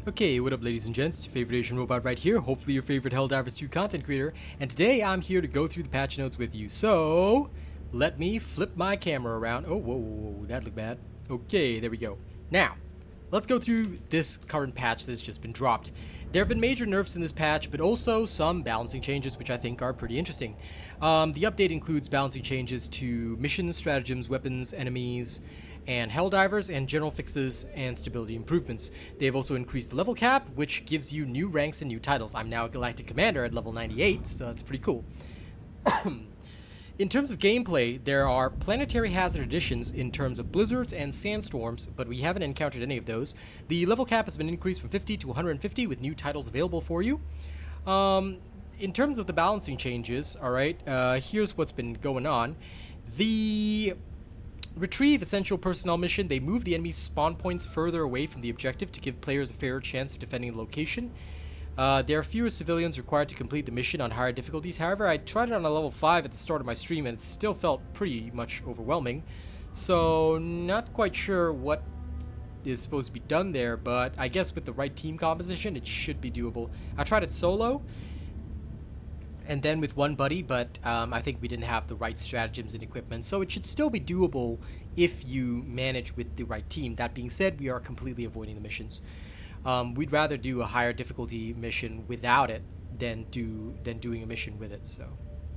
Okay, what up ladies and gents, your favorite Asian robot right here, hopefully your favorite Helldivers 2 content creator, and today I'm here to go through the patch notes with you, so let me flip my camera around. Oh, whoa, that looked bad. Okay, there we go. Now, let's go through this current patch that's just been dropped. There have been major nerfs in this patch, but also some balancing changes which I think are pretty interesting. The update includes balancing changes to missions, stratagems, weapons, enemies, and Helldivers, and general fixes and stability improvements. They have also increased the level cap, which gives you new ranks and new titles. I'm now a Galactic Commander at level 98, so that's pretty cool. In terms of gameplay, there are planetary hazard additions in terms of blizzards and sandstorms, but we haven't encountered any of those. The level cap has been increased from 50 to 150 with new titles available for you. In terms of the balancing changes, alright, here's what's been going on. The Retrieve Essential Personnel mission, they move the enemy's spawn points further away from the objective to give players a fairer chance of defending the location. There are fewer civilians required to complete the mission on higher difficulties. However, I tried it on a level 5 at the start of my stream and it still felt pretty much overwhelming. So, not quite sure what is supposed to be done there, but I guess with the right team composition, it should be doable. I tried it solo, and then with one buddy, but I think we didn't have the right stratagems and equipment, so it should still be doable if you manage with the right team. That being said, we are completely avoiding the missions. We'd rather do a higher difficulty mission without it than doing a mission with it, so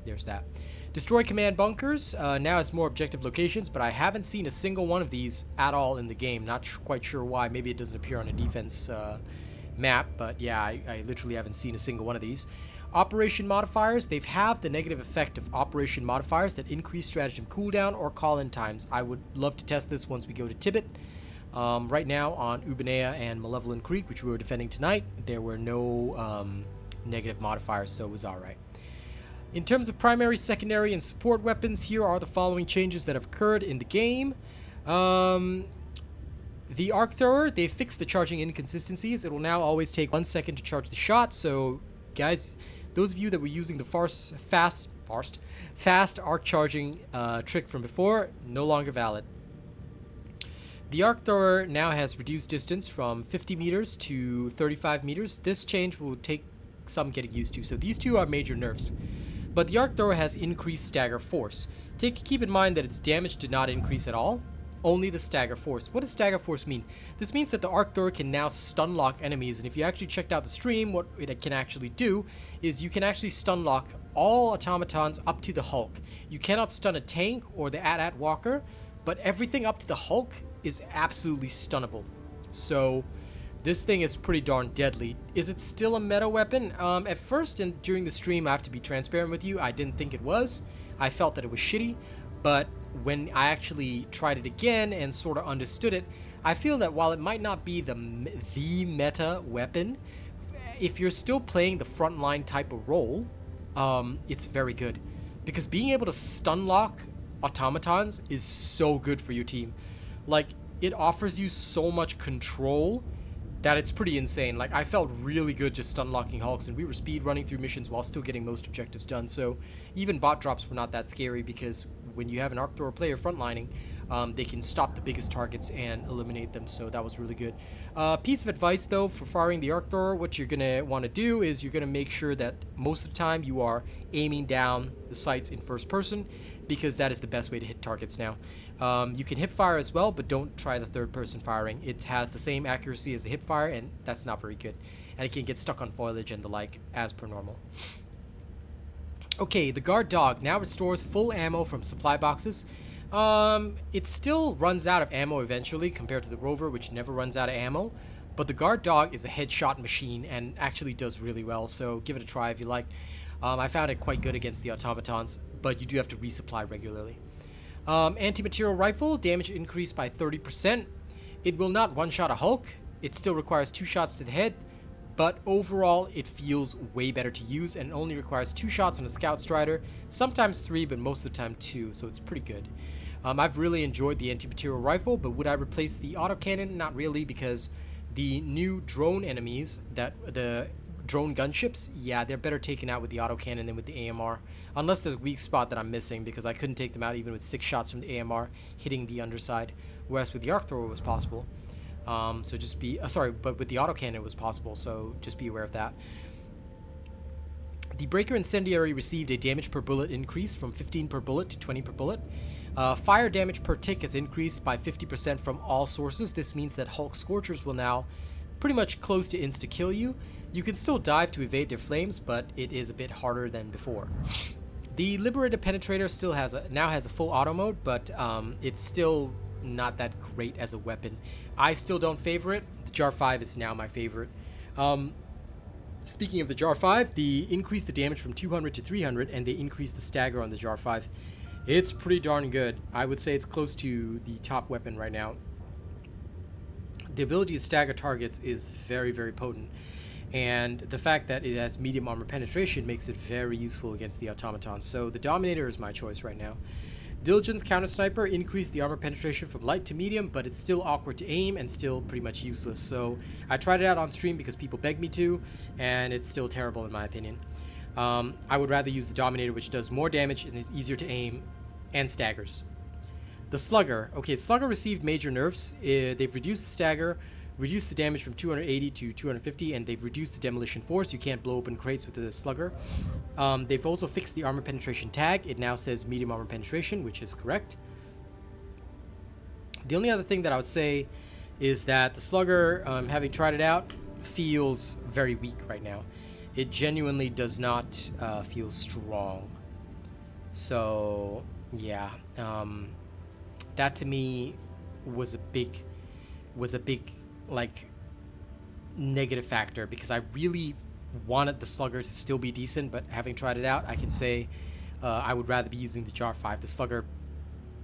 there's that. Destroy command bunkers now has more objective locations, but I haven't seen a single one of these at all in the game. Not quite sure why. Maybe it doesn't appear on a defense map, but yeah, I literally haven't seen a single one of these. Operation modifiers, they have the negative effect of operation modifiers that increase stratagem cooldown or call-in times. I would love to test this once we go to Tibet. Right now on Ubanea and Malevolent Creek, which we were defending tonight, there were no negative modifiers, so it was alright. In terms of primary, secondary, and support weapons, here are the following changes that have occurred in the game. The Arc Thrower, they fixed the charging inconsistencies. It will now always take 1 second to charge the shot, so guys, those of you that were using the fast arc charging trick from before, no longer valid. The Arc Thrower now has reduced distance from 50 meters to 35 meters. This change will take some getting used to, so these two are major nerfs. But the Arc Thrower has increased stagger force. Keep in mind that its damage did not increase at all, only the stagger force. What does stagger force mean? This means that the Arc Thrower can now stun lock enemies, and if you actually checked out the stream, what it can actually do is you can actually stun lock all automatons up to the Hulk. You cannot stun a tank or the AT-AT walker, but everything up to the Hulk is absolutely stunnable. So this thing is pretty darn deadly. Is it still a meta weapon? At first and during the stream, I have to be transparent with you, I didn't think it was. I felt that it was shitty, but when I actually tried it again and sort of understood it, I feel that while it might not be the meta weapon, if you're still playing the frontline type of role, it's very good. Because being able to stun lock automatons is so good for your team. Like, it offers you so much control that it's pretty insane. Like, I felt really good just stun locking Hulks, and we were speed running through missions while still getting most objectives done. So even bot drops were not that scary, because when you have an Arc Thrower player frontlining, they can stop the biggest targets and eliminate them, so that was really good. Piece of advice though for firing the Arc Thrower, what you're gonna want to do is you're gonna make sure that most of the time you are aiming down the sights in first person, because that is the best way to hit targets now. You can hip fire as well, but don't try the third person firing. It has the same accuracy as the hip fire, and that's not very good, and it can get stuck on foliage and the like, as per normal. Okay, the Guard Dog now restores full ammo from supply boxes. It still runs out of ammo eventually compared to the Rover, which never runs out of ammo, but the Guard Dog is a headshot machine and actually does really well, so give it a try if you like. I found it quite good against the automatons, but you do have to resupply regularly. Anti-material rifle, damage increased by 30%. It will not one-shot a Hulk. It still requires 2 shots to the head, but overall it feels way better to use, and it only requires 2 shots on a Scout Strider, sometimes 3, but most of the time 2, so it's pretty good. I've really enjoyed the anti-material rifle, but would I replace the autocannon? Not really, because the new drone enemies, the drone gunships, yeah, they're better taken out with the autocannon than with the AMR. Unless there's a weak spot that I'm missing, because I couldn't take them out even with 6 shots from the AMR hitting the underside, whereas with the Arc Thrower it was possible. So just be sorry, but with the autocannon it was possible, so just be aware of that. The Breaker Incendiary received a damage per bullet increase from 15 per bullet to 20 per bullet. Fire damage per tick has increased by 50% from all sources. This means that Hulk Scorchers will now pretty much close to insta-kill you. You can still dive to evade their flames, but it is a bit harder than before. The Liberated Penetrator still now has a full auto mode, but it's still not that great as a weapon. I still don't favor it. The Jar-5 is now my favorite. Speaking of the Jar-5, they increased the damage from 200 to 300, and they increased the stagger on the Jar-5. It's pretty darn good. I would say it's close to the top weapon right now. The ability to stagger targets is very, very potent. And the fact that it has medium armor penetration makes it very useful against the automatons. So the Dominator is my choice right now. Diligence Counter Sniper increased the armor penetration from light to medium, but it's still awkward to aim and still pretty much useless. So I tried it out on stream because people begged me to, and it's still terrible in my opinion. I would rather use the Dominator, which does more damage and is easier to aim and staggers. The Slugger. Okay, Slugger received major nerfs. They've reduced the stagger, reduced the damage from 280 to 250, and they've reduced the demolition force. You can't blow open crates with the Slugger. They've also fixed the armor penetration tag. It now says medium armor penetration, which is correct. The only other thing that I would say is that the Slugger, having tried it out, feels very weak right now. It genuinely does not feel strong. So, yeah. That to me was a big like negative factor, because I really wanted the Slugger to still be decent, but having tried it out, I can say I would rather be using the Jar-5. The Slugger,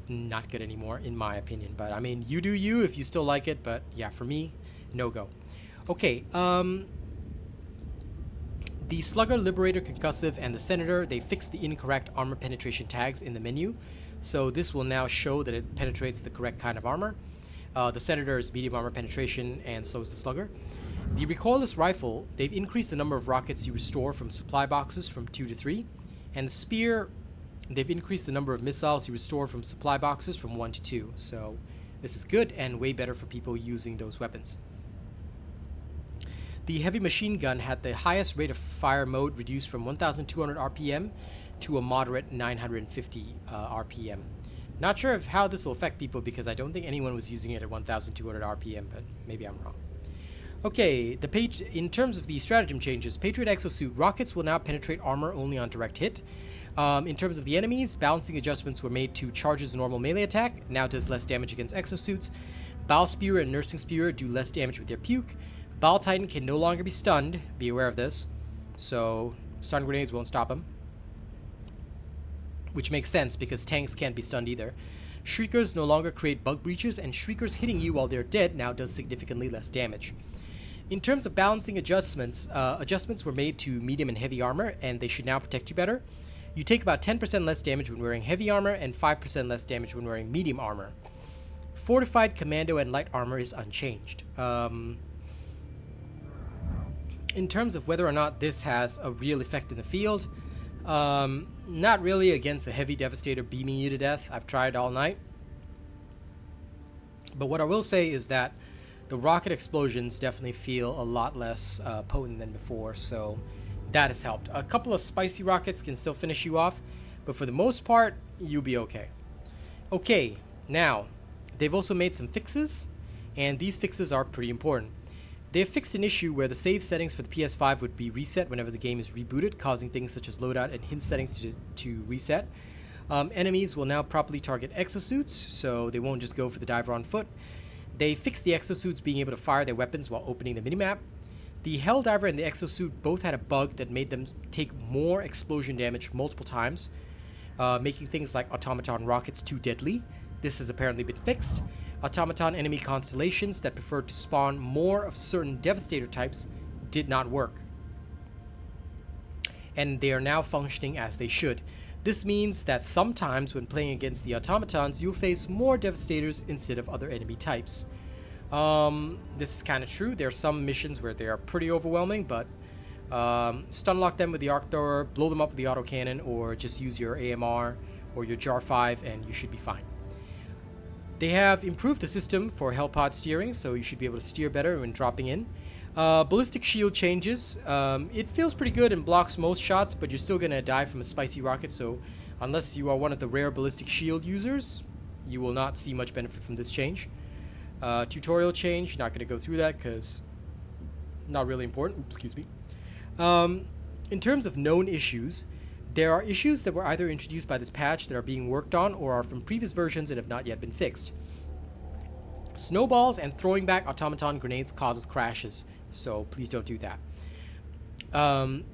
not good anymore in my opinion, but I mean, you do you if you still like it, but yeah, for me, no go. Okay, the Slugger, Liberator, Concussive, and the Senator, they fixed the incorrect armor penetration tags in the menu, so this will now show that it penetrates the correct kind of armor. The Senator is medium armor penetration, and so is the Slugger. The Recoilless Rifle, they've increased the number of rockets you restore from supply boxes from 2 to 3. And the Spear, they've increased the number of missiles you restore from supply boxes from 1 to 2. So this is good and way better for people using those weapons. The Heavy Machine Gun had the highest rate of fire mode reduced from 1,200 RPM to a moderate 950 RPM. Not sure of how this will affect people, because I don't think anyone was using it at 1,200 RPM, but maybe I'm wrong. Okay, in terms of the stratagem changes, Patriot Exosuit rockets will now penetrate armor only on direct hit. In terms of the enemies, balancing adjustments were made to Charge's normal melee attack, now does less damage against exosuits. Bowel Spewer and Nursing Spewer do less damage with their puke. Bowel Titan can no longer be stunned, be aware of this, so stun grenades won't stop him. Which makes sense, because tanks can't be stunned either. Shriekers no longer create bug breaches, and Shriekers hitting you while they're dead now does significantly less damage. In terms of balancing adjustments, adjustments were made to medium and heavy armor, and they should now protect you better. You take about 10% less damage when wearing heavy armor, and 5% less damage when wearing medium armor. Fortified Commando and light armor is unchanged. In terms of whether or not this has a real effect in the field, not really against a heavy Devastator beaming you to death. I've tried all night. But what I will say is that the rocket explosions definitely feel a lot less potent than before, so that has helped. A couple of spicy rockets can still finish you off, but for the most part, you'll be okay. Okay, now, they've also made some fixes, and these fixes are pretty important. They have fixed an issue where the save settings for the PS5 would be reset whenever the game is rebooted, causing things such as loadout and hint settings to reset. Enemies will now properly target exosuits, so they won't just go for the diver on foot. They fixed the exosuits being able to fire their weapons while opening the minimap. The Helldiver and the exosuit both had a bug that made them take more explosion damage multiple times, making things like automaton rockets too deadly. This has apparently been fixed. Automaton enemy constellations that preferred to spawn more of certain Devastator types did not work, and they are now functioning as they should. This means that sometimes when playing against the automatons, you'll face more Devastators instead of other enemy types. This is kind of true. There are some missions where they are pretty overwhelming, but stun lock them with the arc thrower, blow them up with the autocannon, or just use your AMR or your Jar-5 and you should be fine. They have improved the system for hellpod steering, so you should be able to steer better when dropping in. Ballistic shield changes. It feels pretty good and blocks most shots, but you're still gonna die from a spicy rocket, so unless you are one of the rare ballistic shield users, you will not see much benefit from this change. Tutorial change, not gonna go through that because not really important. Oops, excuse me. In terms of known issues, there are issues that were either introduced by this patch that are being worked on or are from previous versions and have not yet been fixed. Snowballs and throwing back automaton grenades causes crashes, so please don't do that.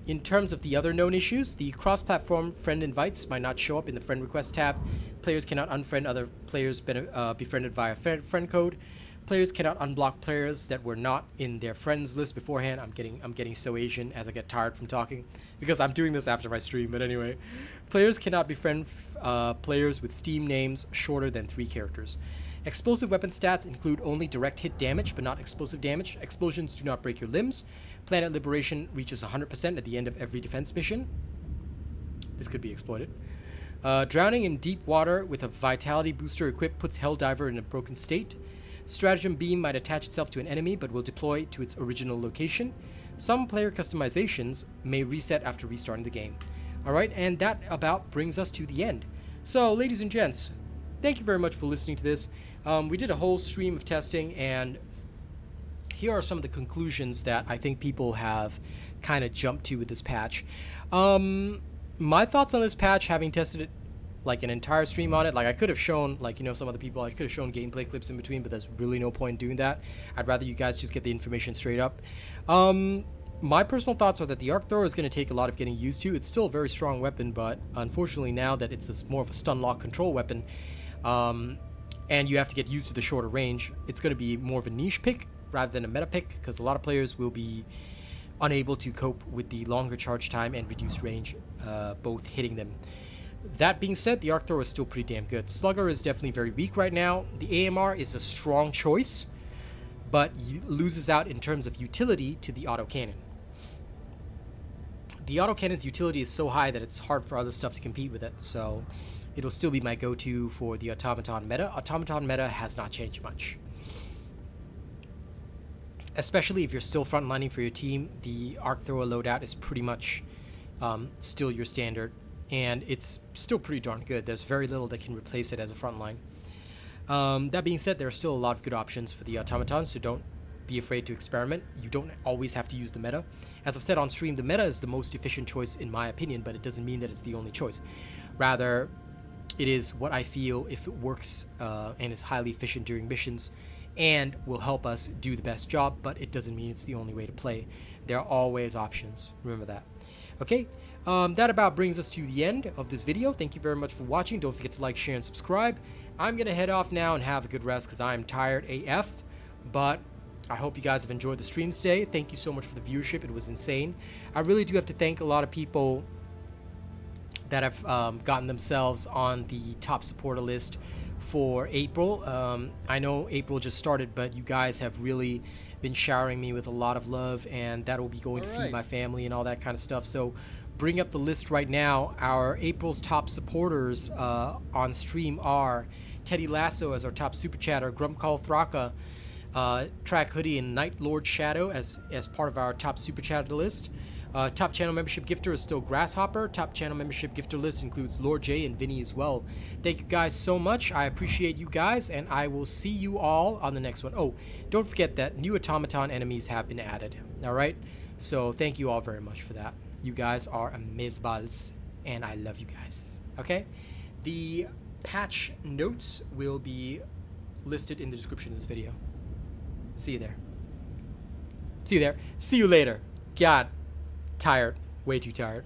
In terms of the other known issues, the cross-platform friend invites might not show up in the friend request tab. Players cannot unfriend other players befriended via friend code. Players cannot unblock players that were not in their friends list beforehand. I'm getting so Asian as I get tired from talking because I'm doing this after my stream. But anyway, players cannot befriend players with Steam names shorter than 3 characters. Explosive weapon stats include only direct hit damage, but not explosive damage. Explosions do not break your limbs. Planet liberation reaches 100% at the end of every defense mission. This could be exploited. Drowning in deep water with a vitality booster equipped puts Helldiver in a broken state. Stratagem beam might attach itself to an enemy but will deploy to its original location. Some player customizations may reset after restarting the game. Alright, and that about brings us to the end. So, ladies and gents, thank you very much for listening to this. We did a whole stream of testing, and here are some of the conclusions that I think people have kind of jumped to with this patch. My thoughts on this patch, having tested it like an entire stream on it, like I could have shown, like, you know, some other people, I could have shown gameplay clips in between, but there's really no point in doing that. I'd rather you guys just get the information straight up. My personal thoughts are that the arc thrower is going to take a lot of getting used to. It's still a very strong weapon, but unfortunately now that it's more of a stun lock control weapon, and you have to get used to the shorter range, it's going to be more of a niche pick rather than a meta pick, because a lot of players will be unable to cope with the longer charge time and reduced range, both hitting them. That being said, the arc thrower is still pretty damn good. Slugger is definitely very weak right now. The AMR is a strong choice, but loses out in terms of utility to the autocannon. The autocannon's utility is so high that it's hard for other stuff to compete with it, so it'll still be my go-to for the automaton meta. Automaton meta has not changed much. Especially if you're still frontlining for your team, the arc thrower loadout is pretty much still your standard, and it's still pretty darn good. There's very little that can replace it as a frontline. That being said, there are still a lot of good options for the automatons, so don't be afraid to experiment. You don't always have to use the meta. As I've said on stream, the meta is the most efficient choice in my opinion, but it doesn't mean that it's the only choice. Rather, it is what I feel if it works and is highly efficient during missions and will help us do the best job, but it doesn't mean it's the only way to play. There are always options. Remember that. Okay, that about brings us to the end of this video. Thank you very much for watching. Don't forget to like, share, and subscribe. I'm going to head off now and have a good rest because I'm tired AF, but I hope you guys have enjoyed the stream today. Thank you so much for the viewership. It was insane. I really do have to thank a lot of people that have gotten themselves on the top supporter list for April. I know April just started, but you guys have really been showering me with a lot of love, and that will be going to feed my family and all that kind of stuff. So bring up the list right now. Our April's top supporters on stream are Teddy Lasso as our top super chatter, Grumpcall Thraka, Track Hoodie, and Night Lord Shadow as part of our top super chatter list. Top channel membership gifter is still Grasshopper. Top channel membership gifter list includes Lord J and Vinny as well. Thank you guys so much. I appreciate you guys, and I will see you all on the next one. Oh, don't forget that new automaton enemies have been added. All right, so thank you all very much for that. You guys are amazballs, and I love you guys. Okay, the patch notes will be listed in the description of this video. See you there. See you there. See you later. God. Tired. Way too tired.